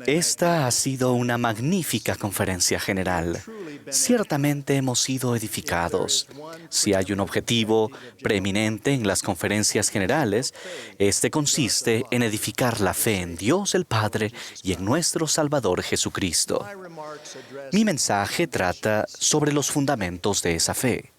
Esta ha sido una magnífica conferencia general. Ciertamente hemos sido edificados. Si hay un objetivo preeminente en las conferencias generales, este consiste en edificar la fe en Dios el Padre y en nuestro Salvador Jesucristo. Mi mensaje trata sobre los fundamentos de esa fe.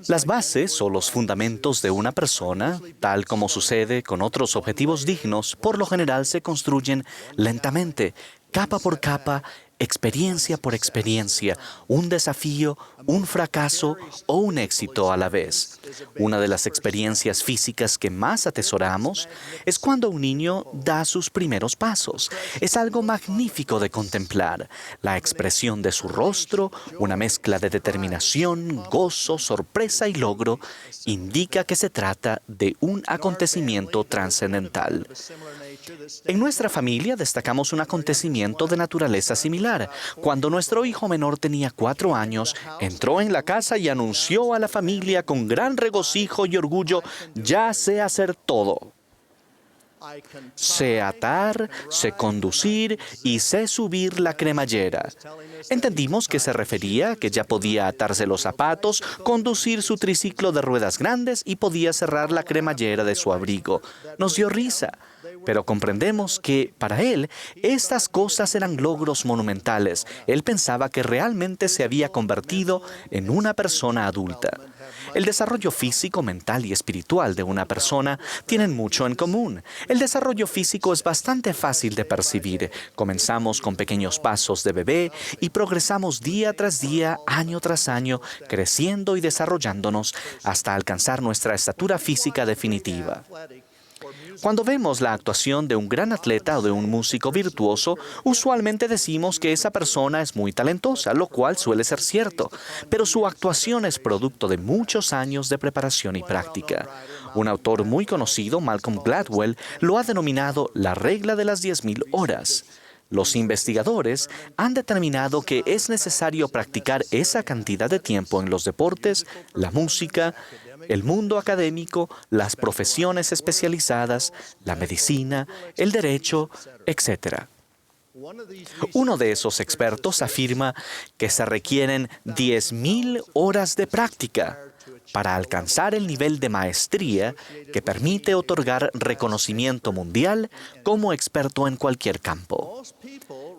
Las bases o los fundamentos de una persona, tal como sucede con otros objetivos dignos, por lo general se construyen lentamente, capa por capa, experiencia por experiencia, un desafío, un fracaso o un éxito a la vez. Una de las experiencias físicas que más atesoramos es cuando un niño da sus primeros pasos. Es algo magnífico de contemplar. La expresión de su rostro, una mezcla de determinación, gozo, sorpresa y logro, indica que se trata de un acontecimiento trascendental. En nuestra familia destacamos un acontecimiento de naturaleza similar. Cuando nuestro hijo menor tenía 4 años, entró en la casa y anunció a la familia con gran regocijo y orgullo: «Ya sé hacer todo. Sé atar, sé conducir y sé subir la cremallera». Entendimos que se refería a que ya podía atarse los zapatos, conducir su triciclo de ruedas grandes y podía cerrar la cremallera de su abrigo. Nos dio risa, pero comprendemos que, para él, estas cosas eran logros monumentales. Él pensaba que realmente se había convertido en una persona adulta. El desarrollo físico, mental y espiritual de una persona tienen mucho en común. El desarrollo físico es bastante fácil de percibir. Comenzamos con pequeños pasos de bebé y progresamos día tras día, año tras año, creciendo y desarrollándonos hasta alcanzar nuestra estatura física definitiva. Cuando vemos la actuación de un gran atleta o de un músico virtuoso, usualmente decimos que esa persona es muy talentosa, lo cual suele ser cierto, pero su actuación es producto de muchos años de preparación y práctica. Un autor muy conocido, Malcolm Gladwell, lo ha denominado la regla de las 10.000 horas. Los investigadores han determinado que es necesario practicar esa cantidad de tiempo en los deportes, la música, el mundo académico, las profesiones especializadas, la medicina, el derecho, etc. Uno de esos expertos afirma que se requieren 10.000 horas de práctica para alcanzar el nivel de maestría que permite otorgar reconocimiento mundial como experto en cualquier campo.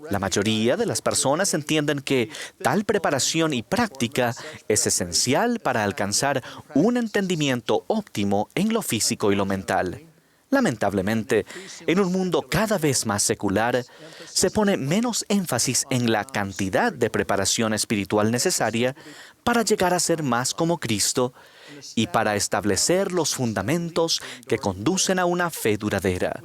La mayoría de las personas entienden que tal preparación y práctica es esencial para alcanzar un entendimiento óptimo en lo físico y lo mental. Lamentablemente, en un mundo cada vez más secular, se pone menos énfasis en la cantidad de preparación espiritual necesaria para llegar a ser más como Cristo y para establecer los fundamentos que conducen a una fe duradera.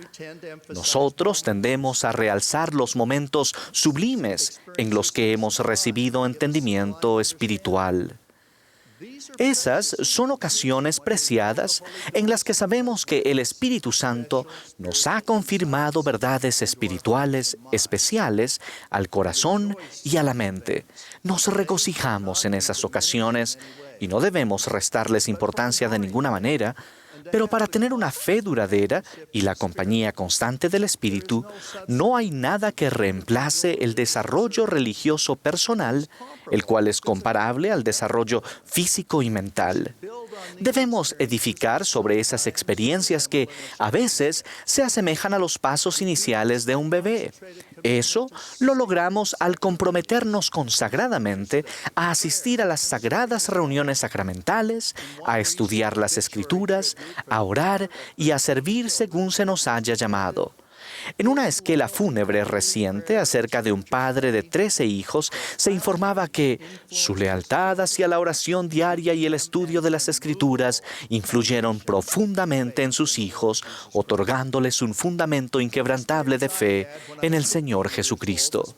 Nosotros tendemos a realzar los momentos sublimes en los que hemos recibido entendimiento espiritual. Esas son ocasiones preciadas en las que sabemos que el Espíritu Santo nos ha confirmado verdades espirituales especiales al corazón y a la mente. Nos regocijamos en esas ocasiones y no debemos restarles importancia de ninguna manera, pero para tener una fe duradera y la compañía constante del Espíritu, no hay nada que reemplace el desarrollo religioso personal, el cual es comparable al desarrollo físico y mental. Debemos edificar sobre esas experiencias que a veces se asemejan a los pasos iniciales de un bebé. Eso lo logramos al comprometernos consagradamente a asistir a las sagradas reuniones sacramentales, a estudiar las Escrituras, a orar y a servir según se nos haya llamado. En una esquela fúnebre reciente acerca de un padre de 13 hijos, se informaba que su lealtad hacia la oración diaria y el estudio de las Escrituras influyeron profundamente en sus hijos, otorgándoles un fundamento inquebrantable de fe en el Señor Jesucristo.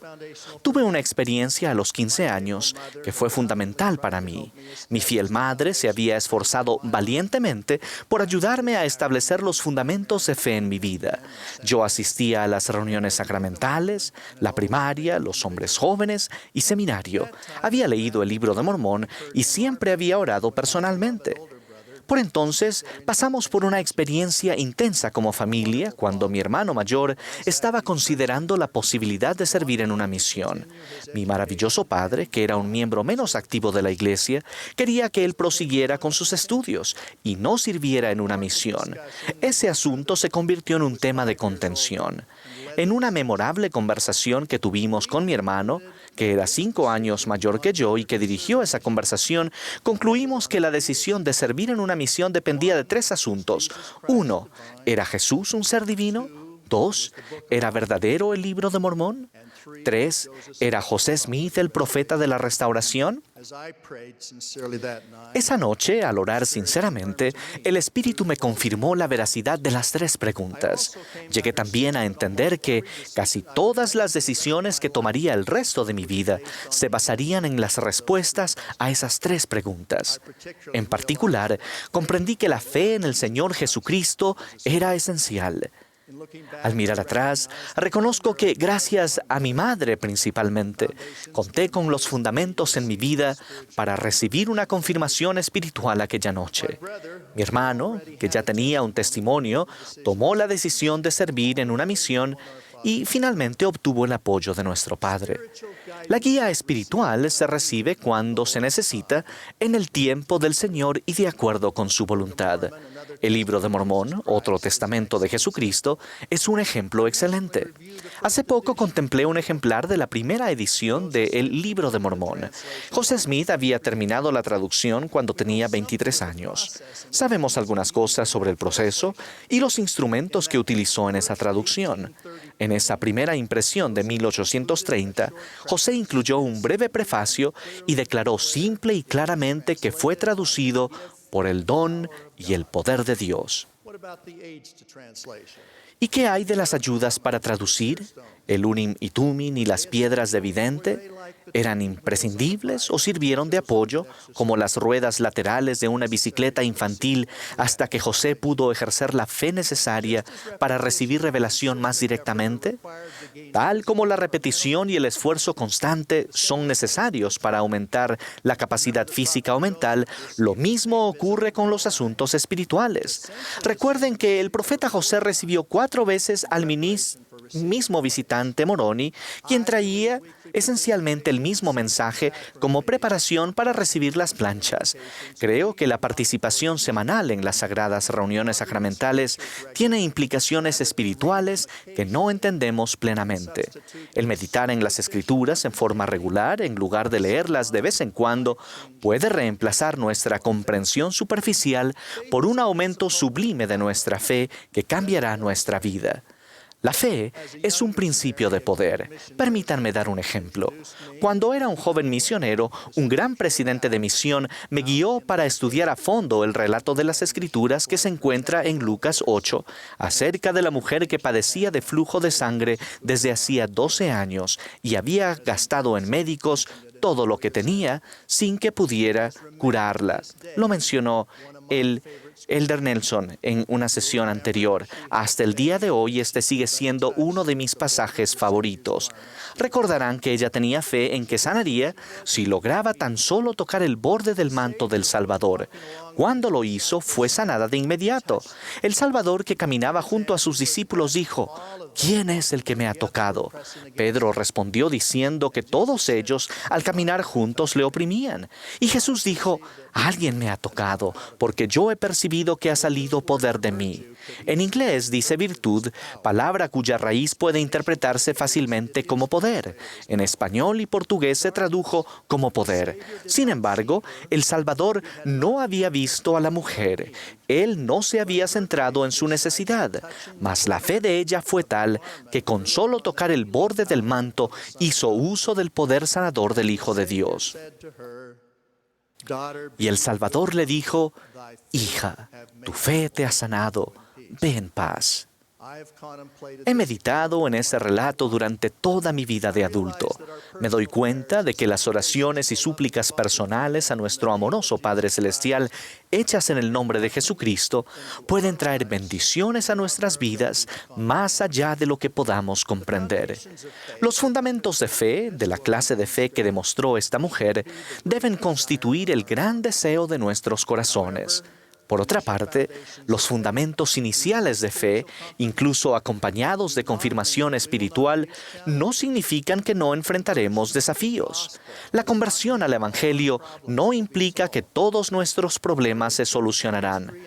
Tuve una experiencia a los 15 años que fue fundamental para mí. Mi fiel madre se había esforzado valientemente por ayudarme a establecer los fundamentos de fe en mi vida. Yo asistía a las reuniones sacramentales, la primaria, los hombres jóvenes y seminario. Había leído el Libro de Mormón y siempre había orado personalmente. Por entonces, pasamos por una experiencia intensa como familia cuando mi hermano mayor estaba considerando la posibilidad de servir en una misión. Mi maravilloso padre, que era un miembro menos activo de la iglesia, quería que él prosiguiera con sus estudios y no sirviera en una misión. Ese asunto se convirtió en un tema de contención. En una memorable conversación que tuvimos con mi hermano, que era 5 años mayor que yo y que dirigió esa conversación, concluimos que la decisión de servir en una misión dependía de 3 asuntos. 1. ¿Era Jesús un ser divino? 2. ¿Era verdadero el libro de Mormón? 3. ¿Era José Smith el profeta de la restauración? Esa noche, al orar sinceramente, el Espíritu me confirmó la veracidad de las 3 preguntas. Llegué también a entender que casi todas las decisiones que tomaría el resto de mi vida se basarían en las respuestas a esas 3 preguntas. En particular, comprendí que la fe en el Señor Jesucristo era esencial. Al mirar atrás, reconozco que gracias a mi madre principalmente, conté con los fundamentos en mi vida para recibir una confirmación espiritual aquella noche. Mi hermano, que ya tenía un testimonio, tomó la decisión de servir en una misión y finalmente obtuvo el apoyo de nuestro Padre. La guía espiritual se recibe cuando se necesita, en el tiempo del Señor y de acuerdo con su voluntad. El Libro de Mormón, otro testamento de Jesucristo, es un ejemplo excelente. Hace poco contemplé un ejemplar de la primera edición de El Libro de Mormón. José Smith había terminado la traducción cuando tenía 23 años. Sabemos algunas cosas sobre el proceso y los instrumentos que utilizó en esa traducción. En esa primera impresión de 1830, José incluyó un breve prefacio y declaró simple y claramente que fue traducido por el don y el poder de Dios. ¿Y qué hay de las ayudas para traducir? ¿El Urim y Tumim y las piedras de vidente eran imprescindibles o sirvieron de apoyo, como las ruedas laterales de una bicicleta infantil, hasta que José pudo ejercer la fe necesaria para recibir revelación más directamente? Tal como la repetición y el esfuerzo constante son necesarios para aumentar la capacidad física o mental, lo mismo ocurre con los asuntos espirituales. Recuerden que el profeta José recibió 4 veces al mismo visitante Moroni, quien traía esencialmente el mismo mensaje como preparación para recibir las planchas. Creo que la participación semanal en las sagradas reuniones sacramentales tiene implicaciones espirituales que no entendemos plenamente. El meditar en las Escrituras en forma regular, en lugar de leerlas de vez en cuando, puede reemplazar nuestra comprensión superficial por un aumento sublime de nuestra fe que cambiará nuestra vida. La fe es un principio de poder. Permítanme dar un ejemplo. Cuando era un joven misionero, un gran presidente de misión me guió para estudiar a fondo el relato de las Escrituras que se encuentra en Lucas 8, acerca de la mujer que padecía de flujo de sangre desde hacía 12 años y había gastado en médicos todo lo que tenía sin que pudiera curarla. Lo mencionó el Elder Nelson en una sesión anterior. Hasta el día de hoy, este sigue siendo uno de mis pasajes favoritos. Recordarán que ella tenía fe en que sanaría si lograba tan solo tocar el borde del manto del Salvador. Cuando lo hizo, fue sanada de inmediato. El Salvador, que caminaba junto a sus discípulos, dijo: ¿Quién es el que me ha tocado? Pedro respondió diciendo que todos ellos, al caminar juntos, le oprimían. Y Jesús dijo: Alguien me ha tocado, porque yo he percibido que ha salido poder de mí. En inglés dice virtud, palabra cuya raíz puede interpretarse fácilmente como poder. En español y portugués se tradujo como poder. Sin embargo, el Salvador no había visto a la mujer. Él no se había centrado en su necesidad, mas la fe de ella fue tal que con solo tocar el borde del manto hizo uso del poder sanador del Hijo de Dios. Y el Salvador le dijo: Hija, tu fe te ha sanado, ve en paz. He meditado en ese relato durante toda mi vida de adulto. Me doy cuenta de que las oraciones y súplicas personales a nuestro amoroso Padre Celestial, hechas en el nombre de Jesucristo, pueden traer bendiciones a nuestras vidas más allá de lo que podamos comprender. Los fundamentos de fe, de la clase de fe que demostró esta mujer, deben constituir el gran deseo de nuestros corazones. Por otra parte, los fundamentos iniciales de fe, incluso acompañados de confirmación espiritual, no significan que no enfrentaremos desafíos. La conversión al Evangelio no implica que todos nuestros problemas se solucionarán.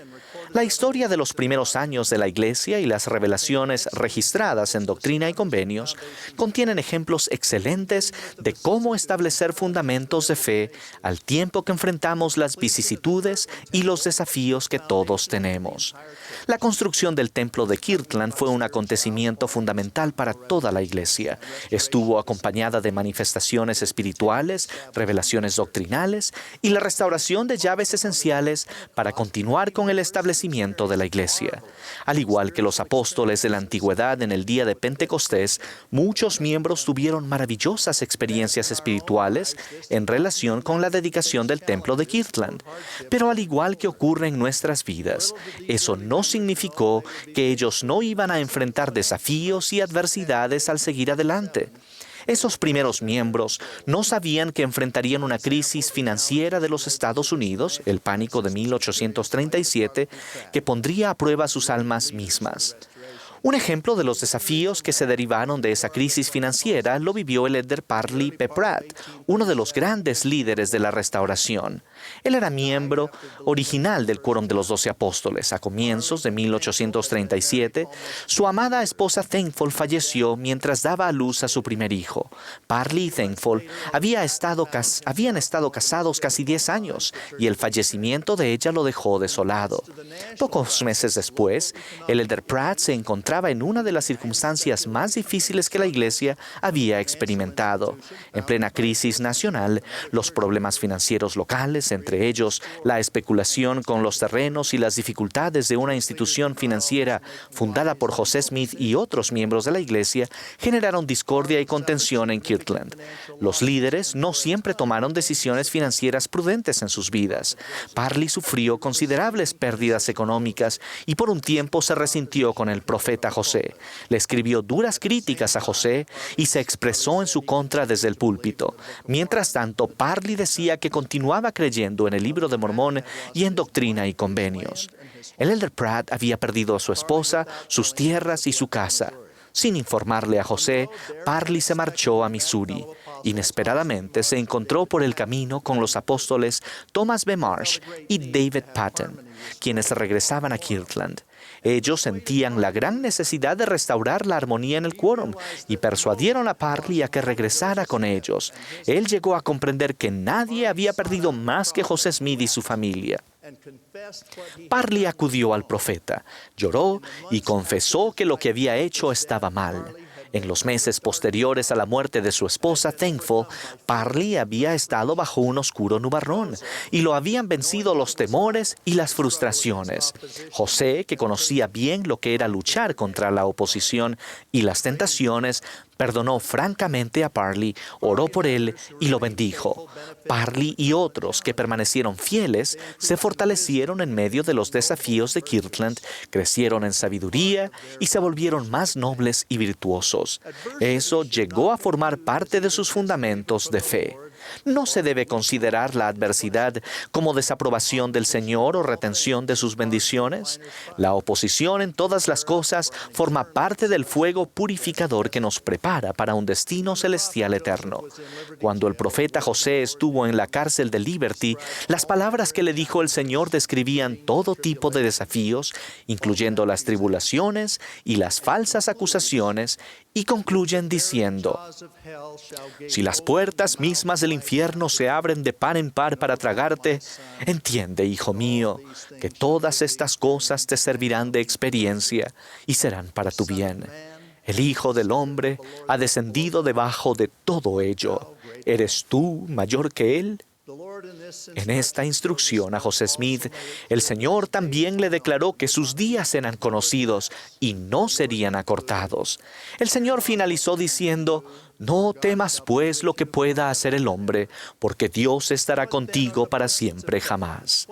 La historia de los primeros años de la Iglesia y las revelaciones registradas en Doctrina y Convenios contienen ejemplos excelentes de cómo establecer fundamentos de fe al tiempo que enfrentamos las vicisitudes y los desafíos que todos tenemos. La construcción del templo de Kirtland fue un acontecimiento fundamental para toda la Iglesia. Estuvo acompañada de manifestaciones espirituales, revelaciones doctrinales y la restauración de llaves esenciales para continuar con el establecimiento de la Iglesia. Al igual que los apóstoles de la antigüedad en el día de Pentecostés, muchos miembros tuvieron maravillosas experiencias espirituales en relación con la dedicación del templo de Kirtland. Pero al igual que ocurre en nuestras vidas, eso no significó que ellos no iban a enfrentar desafíos y adversidades al seguir adelante. Esos primeros miembros no sabían que enfrentarían una crisis financiera de los Estados Unidos, el pánico de 1837, que pondría a prueba sus almas mismas. Un ejemplo de los desafíos que se derivaron de esa crisis financiera lo vivió el elder Parley P. Pratt, uno de los grandes líderes de la restauración. Él era miembro original del Quórum de los 12 Apóstoles. A comienzos de 1837, su amada esposa Thankful falleció mientras daba a luz a su primer hijo. Parley y Thankful habían estado casados casi 10 años y el fallecimiento de ella lo dejó desolado. Pocos meses después, el elder Pratt se encontraba en una de las circunstancias más difíciles que la Iglesia había experimentado. En plena crisis nacional, los problemas financieros locales, entre ellos la especulación con los terrenos y las dificultades de una institución financiera fundada por José Smith y otros miembros de la Iglesia, generaron discordia y contención en Kirtland. Los líderes no siempre tomaron decisiones financieras prudentes en sus vidas. Parley sufrió considerables pérdidas económicas y por un tiempo se resintió con el profeta José. Le escribió duras críticas a José y se expresó en su contra desde el púlpito. Mientras tanto, Parley decía que continuaba creyendo en el Libro de Mormón y en Doctrina y Convenios. El elder Pratt había perdido a su esposa, sus tierras y su casa. Sin informarle a José, Parley se marchó a Missouri. Inesperadamente se encontró por el camino con los apóstoles Thomas B. Marsh y David Patton, quienes regresaban a Kirtland. Ellos sentían la gran necesidad de restaurar la armonía en el quórum y persuadieron a Parley a que regresara con ellos. Él llegó a comprender que nadie había perdido más que José Smith y su familia. Parley acudió al profeta, lloró y confesó que lo que había hecho estaba mal. En los meses posteriores a la muerte de su esposa Thankful, Parley había estado bajo un oscuro nubarrón y lo habían vencido los temores y las frustraciones. José, que conocía bien lo que era luchar contra la oposición y las tentaciones, perdonó francamente a Parley, oró por él y lo bendijo. Parley y otros que permanecieron fieles se fortalecieron en medio de los desafíos de Kirtland, crecieron en sabiduría y se volvieron más nobles y virtuosos. Eso llegó a formar parte de sus fundamentos de fe. No se debe considerar la adversidad como desaprobación del Señor o retención de sus bendiciones. La oposición en todas las cosas forma parte del fuego purificador que nos prepara para un destino celestial eterno. Cuando el profeta José estuvo en la cárcel de Liberty, las palabras que le dijo el Señor describían todo tipo de desafíos, incluyendo las tribulaciones y las falsas acusaciones, y concluyen diciendo: si las puertas mismas del infierno se abren de par en par para tragarte, entiende, hijo mío, que todas estas cosas te servirán de experiencia y serán para tu bien. El Hijo del Hombre ha descendido debajo de todo ello. ¿Eres tú mayor que Él? En esta instrucción a José Smith, el Señor también le declaró que sus días eran conocidos y no serían acortados. El Señor finalizó diciendo: no temas pues lo que pueda hacer el hombre, porque Dios estará contigo para siempre jamás.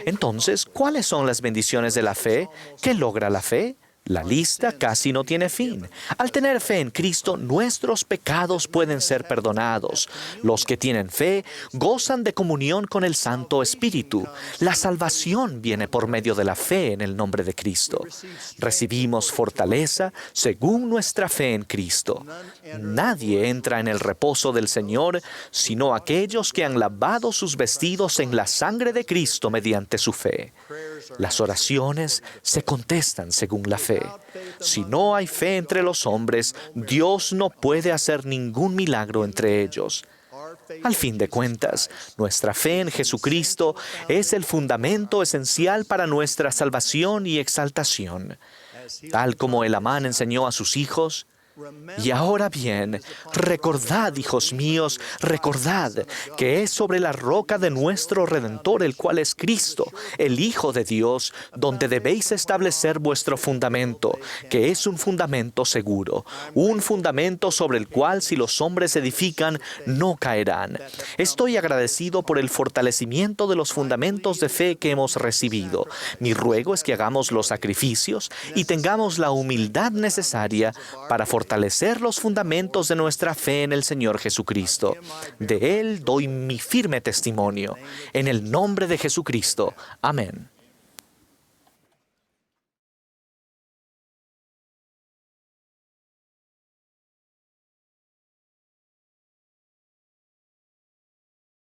Entonces, ¿cuáles son las bendiciones de la fe? ¿Qué logra la fe? La lista casi no tiene fin. Al tener fe en Cristo, nuestros pecados pueden ser perdonados. Los que tienen fe gozan de comunión con el Santo Espíritu. La salvación viene por medio de la fe en el nombre de Cristo. Recibimos fortaleza según nuestra fe en Cristo. Nadie entra en el reposo del Señor sino aquellos que han lavado sus vestidos en la sangre de Cristo mediante su fe. Las oraciones se contestan según la fe. Si no hay fe entre los hombres, Dios no puede hacer ningún milagro entre ellos. Al fin de cuentas, nuestra fe en Jesucristo es el fundamento esencial para nuestra salvación y exaltación. Tal como el Amán enseñó a sus hijos, y ahora bien, recordad, hijos míos, recordad que es sobre la roca de nuestro Redentor, el cual es Cristo, el Hijo de Dios, donde debéis establecer vuestro fundamento, que es un fundamento seguro, un fundamento sobre el cual si los hombres edifican, no caerán. Estoy agradecido por el fortalecimiento de los fundamentos de fe que hemos recibido. Mi ruego es que hagamos los sacrificios y tengamos la humildad necesaria para fortalecer los fundamentos de nuestra fe en el Señor Jesucristo. De Él doy mi firme testimonio. En el nombre de Jesucristo. Amén.